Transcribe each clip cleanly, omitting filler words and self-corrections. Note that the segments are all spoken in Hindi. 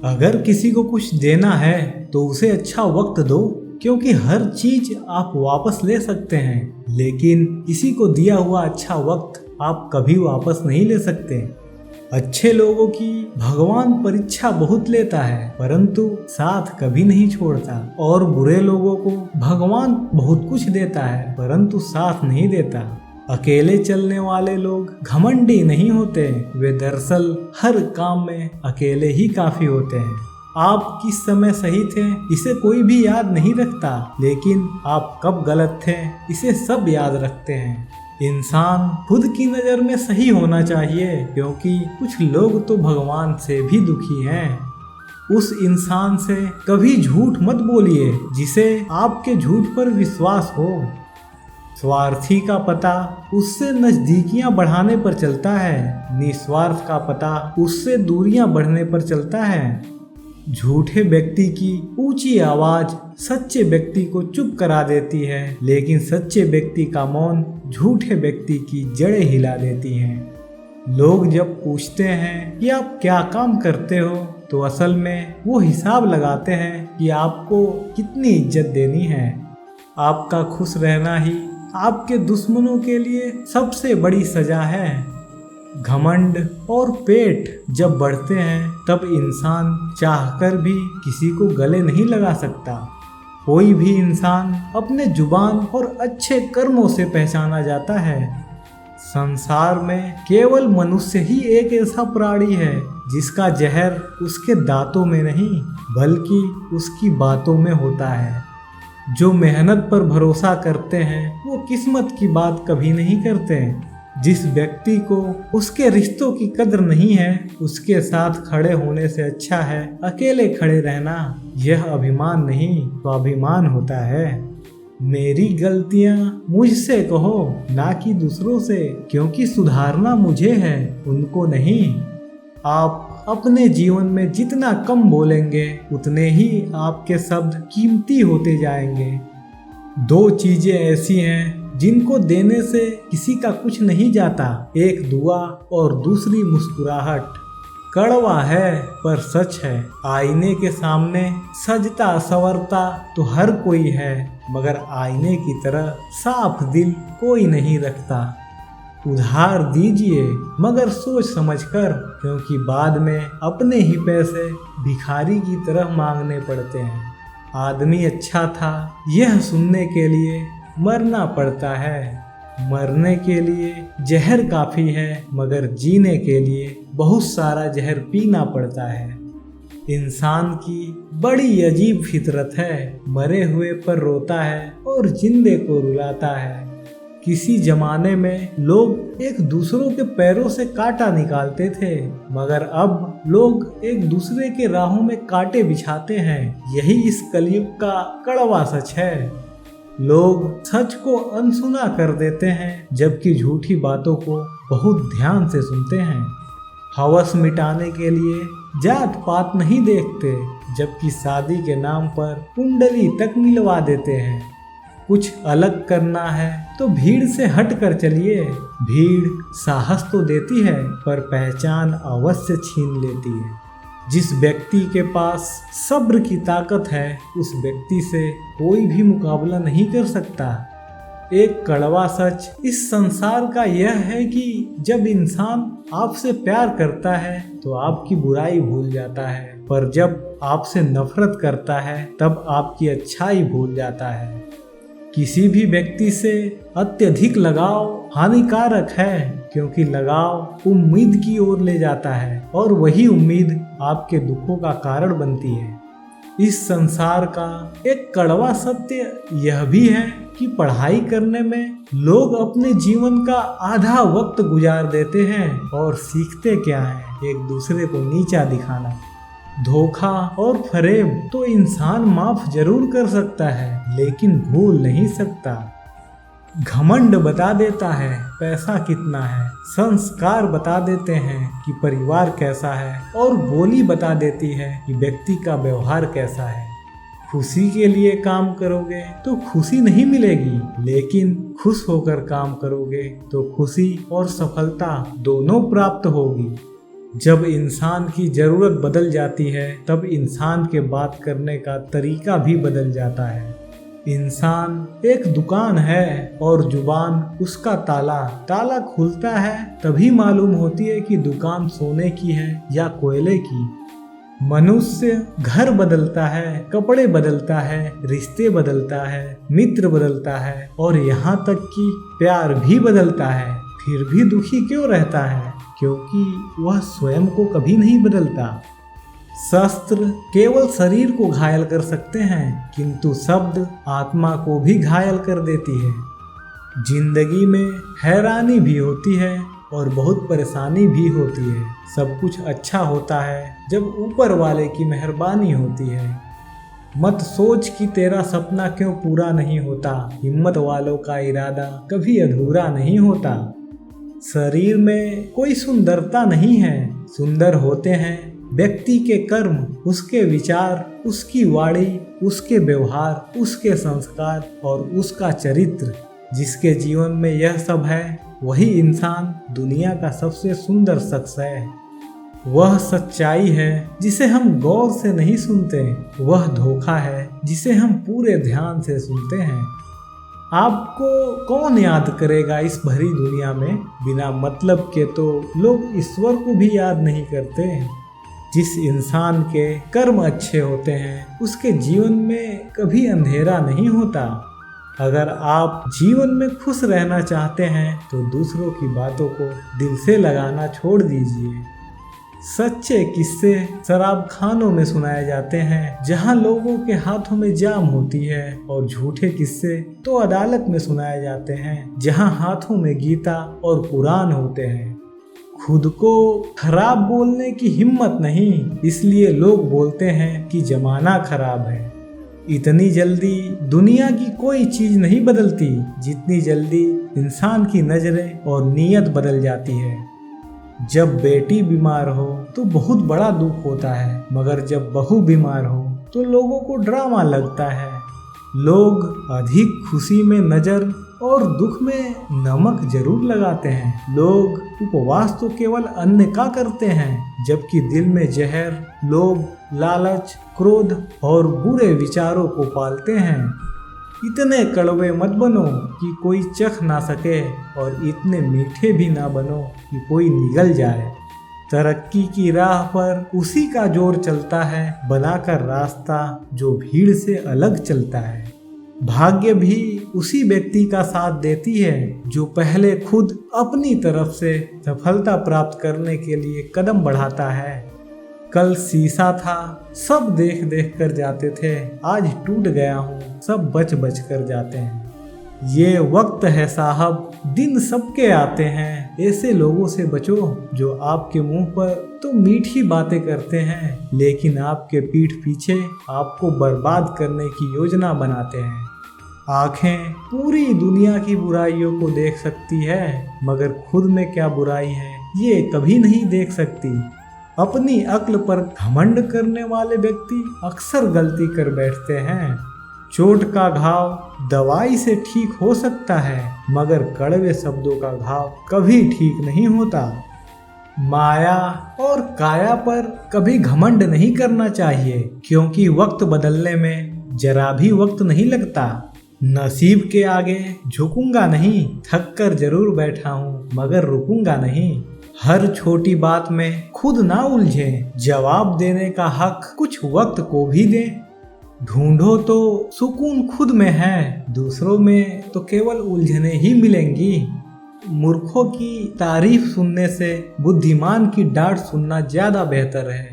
अगर किसी को कुछ देना है तो उसे अच्छा वक्त दो, क्योंकि हर चीज आप वापस ले सकते हैं, लेकिन किसी को दिया हुआ अच्छा वक्त आप कभी वापस नहीं ले सकते। अच्छे लोगों की भगवान परीक्षा बहुत लेता है, परंतु साथ कभी नहीं छोड़ता, और बुरे लोगों को भगवान बहुत कुछ देता है, परंतु साथ नहीं देता। अकेले चलने वाले लोग घमंडी नहीं होते, वे दरअसल हर काम में अकेले ही काफी होते हैं। आप किस समय सही थे इसे कोई भी याद नहीं रखता, लेकिन आप कब गलत थे इसे सब याद रखते हैं। इंसान खुद की नज़र में सही होना चाहिए, क्योंकि कुछ लोग तो भगवान से भी दुखी हैं। उस इंसान से कभी झूठ मत बोलिए जिसे आपके झूठ पर विश्वास हो। स्वार्थी का पता उससे नजदीकियां बढ़ाने पर चलता है, निस्वार्थ का पता उससे दूरियां बढ़ने पर चलता है। झूठे व्यक्ति की ऊंची आवाज सच्चे व्यक्ति को चुप करा देती है, लेकिन सच्चे व्यक्ति का मौन झूठे व्यक्ति की जड़ें हिला देती हैं। लोग जब पूछते हैं कि आप क्या काम करते हो, तो असल में वो हिसाब लगाते हैं कि आपको कितनी इज्जत देनी है। आपका खुश रहना ही आपके दुश्मनों के लिए सबसे बड़ी सजा है। घमंड और पेट जब बढ़ते हैं तब इंसान चाहकर भी किसी को गले नहीं लगा सकता। कोई भी इंसान अपने जुबान और अच्छे कर्मों से पहचाना जाता है। संसार में केवल मनुष्य ही एक ऐसा प्राणी है जिसका जहर उसके दांतों में नहीं बल्कि उसकी बातों में होता है। जो मेहनत पर भरोसा करते हैं वो किस्मत की बात कभी नहीं करते। जिस व्यक्ति को उसके रिश्तों की कदर नहीं है, उसके साथ खड़े होने से अच्छा है अकेले खड़े रहना। यह अभिमान नहीं स्वाभिमान होता है। मेरी गलतियां मुझसे कहो, ना कि दूसरों से, क्योंकि सुधारना मुझे है, उनको नहीं। आप अपने जीवन में जितना कम बोलेंगे उतने ही आपके शब्द कीमती होते जाएंगे। दो चीजें ऐसी हैं जिनको देने से किसी का कुछ नहीं जाता, एक दुआ और दूसरी मुस्कुराहट। कड़वा है पर सच है। आईने के सामने सजता संवरता तो हर कोई है, मगर आईने की तरह साफ दिल कोई नहीं रखता। उधार दीजिए मगर सोच समझकर, क्योंकि बाद में अपने ही पैसे भिखारी की तरह मांगने पड़ते हैं। आदमी अच्छा था यह सुनने के लिए मरना पड़ता है। मरने के लिए जहर काफी है, मगर जीने के लिए बहुत सारा जहर पीना पड़ता है। इंसान की बड़ी अजीब फितरत है, मरे हुए पर रोता है और जिंदे को रुलाता है। किसी जमाने में लोग एक दूसरों के पैरों से कांटा निकालते थे, मगर अब लोग एक दूसरे के राहों में कांटे बिछाते हैं। यही इस कलयुग का कड़वा सच है। लोग सच को अनसुना कर देते हैं, जबकि झूठी बातों को बहुत ध्यान से सुनते हैं। हवस मिटाने के लिए जात पात नहीं देखते, जबकि शादी के नाम पर कुंडली तक मिलवा देते हैं। कुछ अलग करना है तो भीड़ से हट कर चलिए। भीड़ साहस तो देती है पर पहचान अवश्य छीन लेती है। जिस व्यक्ति के पास सब्र की ताकत है, उस व्यक्ति से कोई भी मुकाबला नहीं कर सकता। एक कड़वा सच इस संसार का यह है कि जब इंसान आपसे प्यार करता है तो आपकी बुराई भूल जाता है, पर जब आपसे नफरत करता है तब आपकी अच्छाई भूल जाता है। किसी भी व्यक्ति से अत्यधिक लगाव हानिकारक है, क्योंकि लगाव उम्मीद की ओर ले जाता है और वही उम्मीद आपके दुखों का कारण बनती है। इस संसार का एक कड़वा सत्य यह भी है कि पढ़ाई करने में लोग अपने जीवन का आधा वक्त गुजार देते हैं और सीखते क्या है, एक दूसरे को नीचा दिखाना। धोखा और फरेब तो इंसान माफ जरूर कर सकता है, लेकिन भूल नहीं सकता। घमंड बता देता है पैसा कितना है, संस्कार बता देते हैं कि परिवार कैसा है, और बोली बता देती है कि व्यक्ति का व्यवहार कैसा है। खुशी के लिए काम करोगे तो खुशी नहीं मिलेगी, लेकिन खुश होकर काम करोगे तो खुशी और सफलता दोनों प्राप्त होगी। जब इंसान की ज़रूरत बदल जाती है तब इंसान के बात करने का तरीका भी बदल जाता है। इंसान एक दुकान है और जुबान उसका ताला। ताला खुलता है तभी मालूम होती है कि दुकान सोने की है या कोयले की। मनुष्य घर बदलता है, कपड़े बदलता है, रिश्ते बदलता है, मित्र बदलता है और यहाँ तक कि प्यार भी बदलता है। फिर भी दुखी क्यों रहता है? क्योंकि वह स्वयं को कभी नहीं बदलता। शस्त्र केवल शरीर को घायल कर सकते हैं, किंतु शब्द आत्मा को भी घायल कर देती है। जिंदगी में हैरानी भी होती है और बहुत परेशानी भी होती है। सब कुछ अच्छा होता है जब ऊपर वाले की मेहरबानी होती है। मत सोच कि तेरा सपना क्यों पूरा नहीं होता। हिम्मत वालों का इरादा कभी अधूरा नहीं होता। शरीर में कोई सुंदरता नहीं है, सुंदर होते हैं व्यक्ति के कर्म, उसके विचार, उसकी वाणी, उसके व्यवहार, उसके संस्कार और उसका चरित्र। जिसके जीवन में यह सब है वही इंसान दुनिया का सबसे सुंदर शख्स है। वह सच्चाई है जिसे हम गौर से नहीं सुनते, वह धोखा है जिसे हम पूरे ध्यान से सुनते हैं। आपको कौन याद करेगा इस भरी दुनिया में? बिना मतलब के तो लोग ईश्वर को भी याद नहीं करते। जिस इंसान के कर्म अच्छे होते हैं उसके जीवन में कभी अंधेरा नहीं होता। अगर आप जीवन में खुश रहना चाहते हैं तो दूसरों की बातों को दिल से लगाना छोड़ दीजिए। सच्चे किस्से शराब खानों में सुनाए जाते हैं जहां लोगों के हाथों में जाम होती है, और झूठे किस्से तो अदालत में सुनाए जाते हैं जहां हाथों में गीता और कुरान होते हैं। खुद को खराब बोलने की हिम्मत नहीं, इसलिए लोग बोलते हैं कि जमाना खराब है। इतनी जल्दी दुनिया की कोई चीज नहीं बदलती जितनी जल्दी इंसान की नजरें और नीयत बदल जाती है। जब बेटी बीमार हो तो बहुत बड़ा दुख होता है, मगर जब बहू बीमार हो तो लोगों को ड्रामा लगता है। लोग अधिक खुशी में नजर और दुख में नमक जरूर लगाते हैं। लोग उपवास तो केवल अन्न का करते हैं, जबकि दिल में जहर, लोभ, लालच, क्रोध और बुरे विचारों को पालते हैं। इतने कड़वे मत बनो कि कोई चख ना सके, और इतने मीठे भी ना बनो कि कोई निगल जाए। तरक्की की राह पर उसी का जोर चलता है, बनाकर रास्ता जो भीड़ से अलग चलता है। भाग्य भी उसी व्यक्ति का साथ देती है जो पहले खुद अपनी तरफ से सफलता प्राप्त करने के लिए कदम बढ़ाता है। कल शीशा था, सब देख देख कर जाते थे, आज टूट गया हूँ, सब बच बच कर जाते हैं। ये वक्त है साहब, दिन सबके आते हैं, ऐसे लोगों से बचो जो आपके मुंह पर तो मीठी बातें करते हैं, लेकिन आपके पीठ पीछे आपको बर्बाद करने की योजना बनाते हैं। आंखें पूरी दुनिया की बुराइयों को देख सकती है, मगर खुद में क्या बुराई है ये कभी नहीं देख सकती। अपनी अक्ल पर घमंड करने वाले व्यक्ति अक्सर गलती कर बैठते हैं। चोट का घाव दवाई से ठीक हो सकता है, मगर कड़वे शब्दों का घाव कभी ठीक नहीं होता। माया और काया पर कभी घमंड नहीं करना चाहिए, क्योंकि वक्त बदलने में जरा भी वक्त नहीं लगता। नसीब के आगे झुकूंगा नहीं, थक कर जरूर बैठा हूँ मगर रुकूंगा नहीं। हर छोटी बात में खुद ना उलझे, जवाब देने का हक कुछ वक्त को भी दे। ढूंढो तो सुकून खुद में है, दूसरों में तो केवल उलझने ही मिलेंगी। मूर्खों की तारीफ सुनने से बुद्धिमान की डांट सुनना ज्यादा बेहतर है।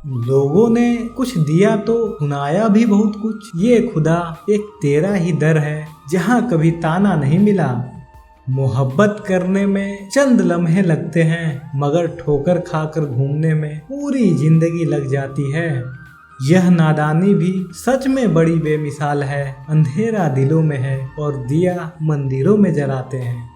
लोगों ने कुछ दिया तो सुनाया भी बहुत कुछ। ये खुदा एक तेरा ही दर है जहाँ कभी ताना नहीं मिला। मोहब्बत करने में चंद लम्हे लगते हैं, मगर ठोकर खाकर घूमने में पूरी जिंदगी लग जाती है। यह नादानी भी सच में बड़ी बेमिसाल है। अंधेरा दिलों में है और दिया मंदिरों में जलाते हैं।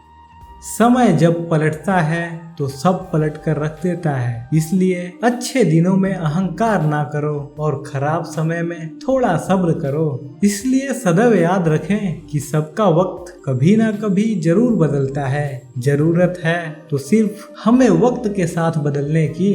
समय जब पलटता है तो सब पलट कर रख देता है। इसलिए अच्छे दिनों में अहंकार ना करो और खराब समय में थोड़ा सब्र करो। इसलिए सदैव याद रखें कि सबका वक्त कभी ना कभी जरूर बदलता है। जरूरत है तो सिर्फ हमें वक्त के साथ बदलने की।